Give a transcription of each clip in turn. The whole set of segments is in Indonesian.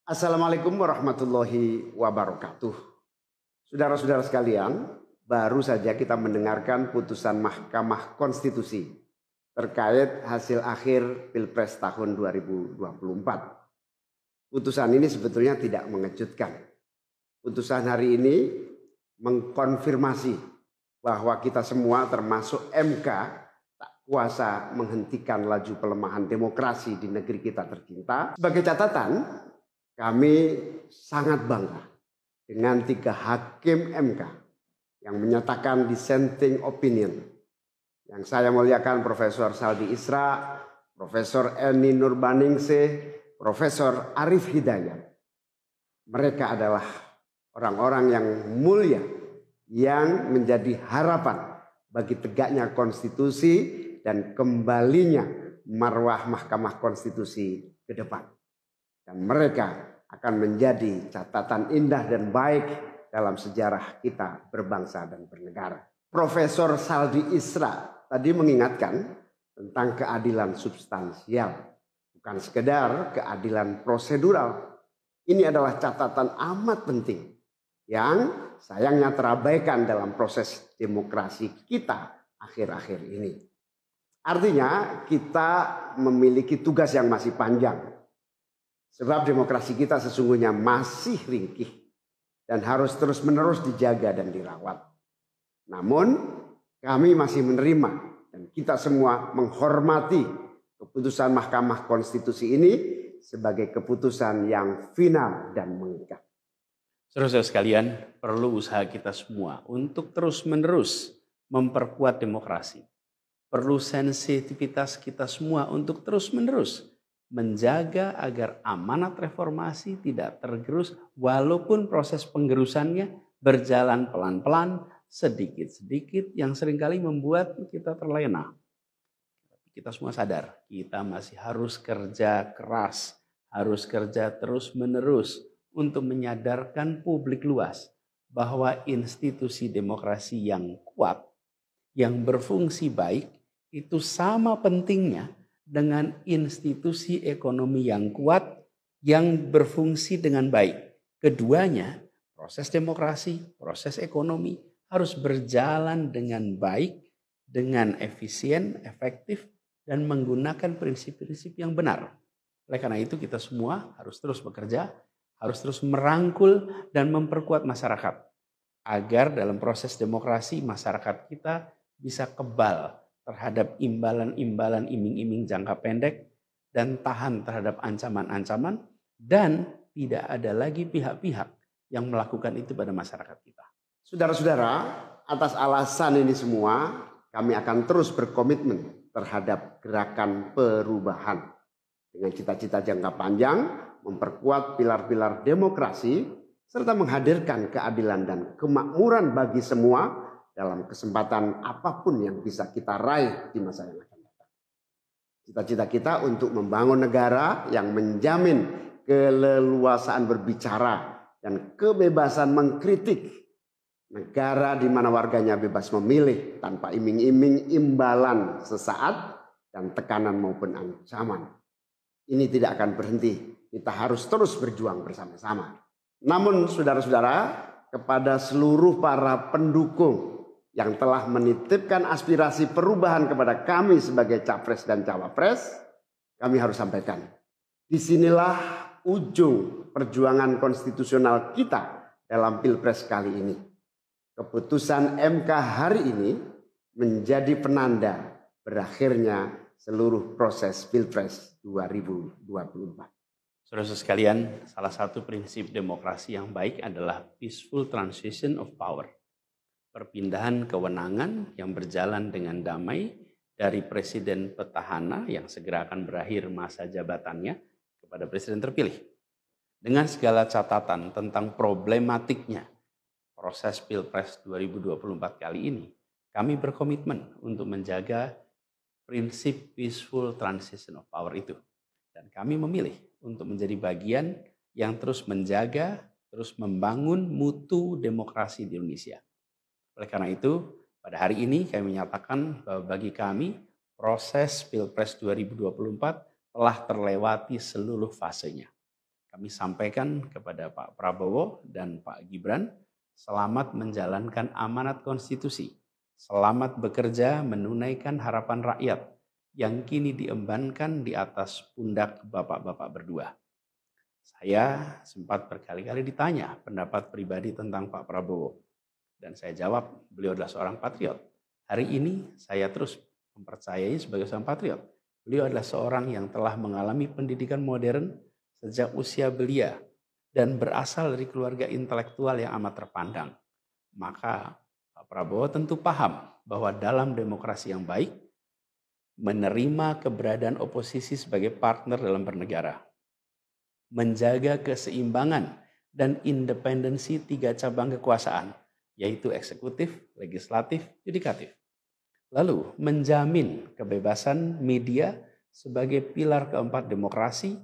Assalamualaikum warahmatullahi wabarakatuh. Saudara-saudara sekalian, baru saja kita mendengarkan putusan Mahkamah Konstitusi terkait hasil akhir Pilpres tahun 2024. Putusan ini sebetulnya tidak mengejutkan. Putusan hari ini mengkonfirmasi bahwa kita semua termasuk MK tak kuasa menghentikan laju pelemahan demokrasi di negeri kita tercinta. Sebagai catatan, kami sangat bangga dengan 3 hakim MK yang menyatakan dissenting opinion. Yang saya muliakan Profesor Saldi Isra, Profesor Eni Nurbaningsih, Profesor Arif Hidayat. Mereka adalah orang-orang yang mulia yang menjadi harapan bagi tegaknya konstitusi dan kembalinya marwah Mahkamah Konstitusi ke depan. Dan mereka akan menjadi catatan indah dan baik dalam sejarah kita berbangsa dan bernegara. Profesor Saldi Isra tadi mengingatkan tentang keadilan substansial, bukan sekedar keadilan prosedural. Ini adalah catatan amat penting yang sayangnya terabaikan dalam proses demokrasi kita akhir-akhir ini. Artinya kita memiliki tugas yang masih panjang. Sebab demokrasi kita sesungguhnya masih ringkih dan harus terus-menerus dijaga dan dirawat. Namun kami masih menerima dan kita semua menghormati keputusan Mahkamah Konstitusi ini sebagai keputusan yang final dan mengikat. Saudara-saudara sekalian, perlu usaha kita semua untuk terus-menerus memperkuat demokrasi. Perlu sensitivitas kita semua untuk terus-menerus menjaga agar amanat reformasi tidak tergerus walaupun proses penggerusannya berjalan pelan-pelan, sedikit-sedikit yang seringkali membuat kita terlena. Kita semua sadar, kita masih harus kerja keras, harus kerja terus-menerus untuk menyadarkan publik luas bahwa institusi demokrasi yang kuat, yang berfungsi baik, itu sama pentingnya dengan institusi ekonomi yang kuat yang berfungsi dengan baik. Keduanya, proses demokrasi, proses ekonomi harus berjalan dengan baik, dengan efisien, efektif, dan menggunakan prinsip-prinsip yang benar. Oleh karena itu kita semua harus terus bekerja, harus terus merangkul dan memperkuat masyarakat. Agar dalam proses demokrasi masyarakat kita bisa kebal terhadap imbalan-imbalan iming-iming jangka pendek dan tahan terhadap ancaman-ancaman dan tidak ada lagi pihak-pihak yang melakukan itu pada masyarakat kita. Saudara-saudara, atas alasan ini semua kami akan terus berkomitmen terhadap gerakan perubahan dengan cita-cita jangka panjang, memperkuat pilar-pilar demokrasi serta menghadirkan keadilan dan kemakmuran bagi semua dalam kesempatan apapun yang bisa kita raih di masa yang akan datang. Cita-cita kita untuk membangun negara yang menjamin keleluasaan berbicara dan kebebasan mengkritik. Negara di mana warganya bebas memilih tanpa iming-iming imbalan sesaat dan tekanan maupun ancaman. Ini tidak akan berhenti. Kita harus terus berjuang bersama-sama. Namun saudara-saudara, kepada seluruh para pendukung yang telah menitipkan aspirasi perubahan kepada kami sebagai capres dan cawapres, kami harus sampaikan. Disinilah ujung perjuangan konstitusional kita dalam Pilpres kali ini. Keputusan MK hari ini menjadi penanda berakhirnya seluruh proses Pilpres 2024. Saudara-saudara sekalian, salah satu prinsip demokrasi yang baik adalah peaceful transition of power. Perpindahan kewenangan yang berjalan dengan damai dari presiden petahana yang segera akan berakhir masa jabatannya kepada presiden terpilih. Dengan segala catatan tentang problematiknya proses Pilpres 2024 kali ini, kami berkomitmen untuk menjaga prinsip peaceful transition of power itu. Dan kami memilih untuk menjadi bagian yang terus menjaga, terus membangun mutu demokrasi di Indonesia. Oleh karena itu, pada hari ini kami menyatakan bahwa bagi kami proses Pilpres 2024 telah terlewati seluruh fasenya. Kami sampaikan kepada Pak Prabowo dan Pak Gibran, selamat menjalankan amanat konstitusi, selamat bekerja menunaikan harapan rakyat yang kini diembankan di atas pundak bapak-bapak berdua. Saya sempat berkali-kali ditanya pendapat pribadi tentang Pak Prabowo. Dan saya jawab, beliau adalah seorang patriot. Hari ini saya terus mempercayai sebagai seorang patriot. Beliau adalah seorang yang telah mengalami pendidikan modern sejak usia belia dan berasal dari keluarga intelektual yang amat terpandang. Maka Pak Prabowo tentu paham bahwa dalam demokrasi yang baik, menerima keberadaan oposisi sebagai partner dalam bernegara, menjaga keseimbangan dan independensi 3 cabang kekuasaan, yaitu eksekutif, legislatif, yudikatif. Lalu menjamin kebebasan media sebagai pilar keempat demokrasi,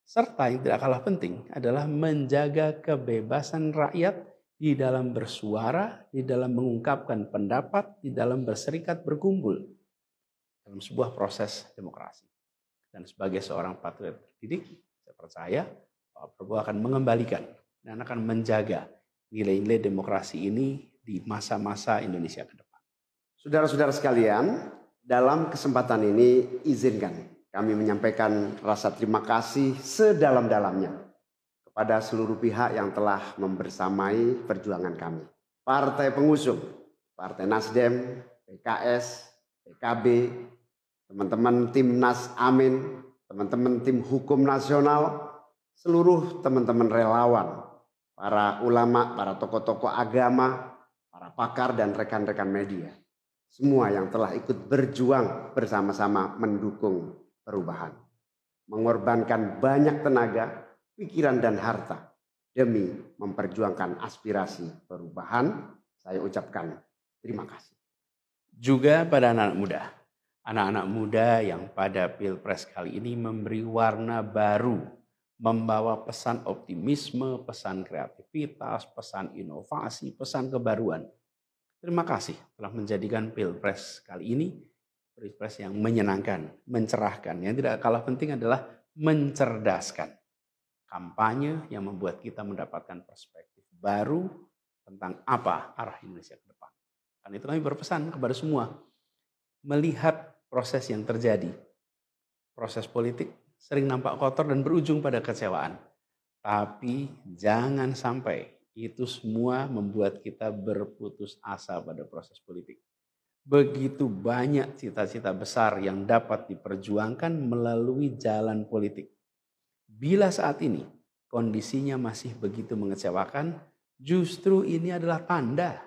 serta yang tidak kalah penting adalah menjaga kebebasan rakyat di dalam bersuara, di dalam mengungkapkan pendapat, di dalam berserikat berkumpul dalam sebuah proses demokrasi. Dan sebagai seorang patriot terdidik, saya percaya Pak Prabowo akan mengembalikan dan akan menjaga nilai-nilai demokrasi ini di masa-masa Indonesia ke depan. Saudara-saudara sekalian, dalam kesempatan ini izinkan kami menyampaikan rasa terima kasih sedalam-dalamnya kepada seluruh pihak yang telah membersamai perjuangan kami. Partai pengusung, Partai Nasdem, PKS, PKB, teman-teman Timnas Amin, teman-teman tim hukum nasional, seluruh teman-teman relawan, para ulama, para tokoh-tokoh agama, para pakar dan rekan-rekan media. Semua yang telah ikut berjuang bersama-sama mendukung perubahan. Mengorbankan banyak tenaga, pikiran dan harta demi memperjuangkan aspirasi perubahan. Saya ucapkan terima kasih. Juga pada anak-anak muda yang pada Pilpres kali ini memberi warna baru, membawa pesan optimisme, pesan kreativitas, pesan inovasi, pesan kebaruan. Terima kasih telah menjadikan Pilpres kali ini Pilpres yang menyenangkan, mencerahkan. Yang tidak kalah penting adalah mencerdaskan. Kampanye yang membuat kita mendapatkan perspektif baru tentang apa arah Indonesia ke depan. Karena itu kami berpesan kepada semua, melihat proses yang terjadi. Proses politik sering nampak kotor dan berujung pada kecewaan. Tapi jangan sampai itu semua membuat kita berputus asa pada proses politik. Begitu banyak cita-cita besar yang dapat diperjuangkan melalui jalan politik. Bila saat ini kondisinya masih begitu mengecewakan, justru ini adalah tanda,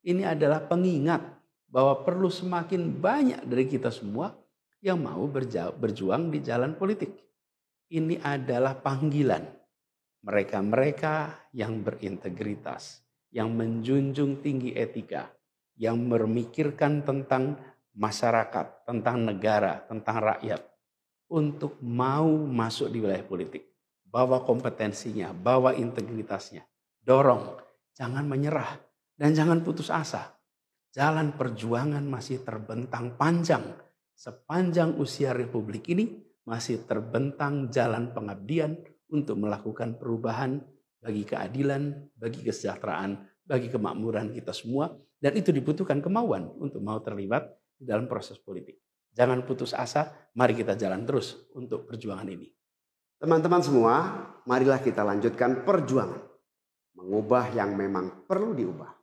ini adalah pengingat bahwa perlu semakin banyak dari kita semua yang mau berjuang di jalan politik. Ini adalah panggilan mereka-mereka yang berintegritas, yang menjunjung tinggi etika, yang memikirkan tentang masyarakat, tentang negara, tentang rakyat, untuk mau masuk di wilayah politik. Bawa kompetensinya, bawa integritasnya, dorong, jangan menyerah dan jangan putus asa. Jalan perjuangan masih terbentang panjang. Sepanjang usia Republik ini masih terbentang jalan pengabdian untuk melakukan perubahan bagi keadilan, bagi kesejahteraan, bagi kemakmuran kita semua. Dan itu dibutuhkan kemauan untuk mau terlibat di dalam proses politik. Jangan putus asa, mari kita jalan terus untuk perjuangan ini. Teman-teman semua, marilah kita lanjutkan perjuangan. Mengubah yang memang perlu diubah.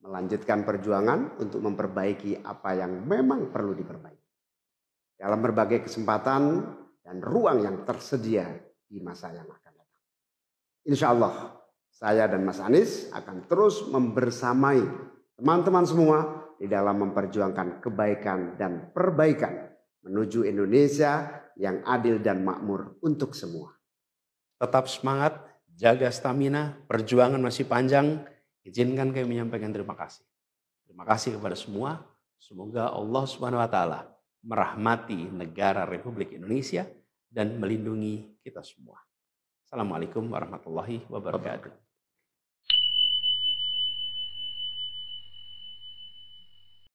Melanjutkan perjuangan untuk memperbaiki apa yang memang perlu diperbaiki. Dalam berbagai kesempatan dan ruang yang tersedia di masa yang akan datang. Insya Allah, saya dan Mas Anies akan terus membersamai teman-teman semua di dalam memperjuangkan kebaikan dan perbaikan menuju Indonesia yang adil dan makmur untuk semua. Tetap semangat, jaga stamina, perjuangan masih panjang. Izinkan kami menyampaikan terima kasih. Terima kasih kepada semua. Semoga Allah Subhanahu wa taala merahmati negara Republik Indonesia dan melindungi kita semua. Assalamualaikum warahmatullahi wabarakatuh.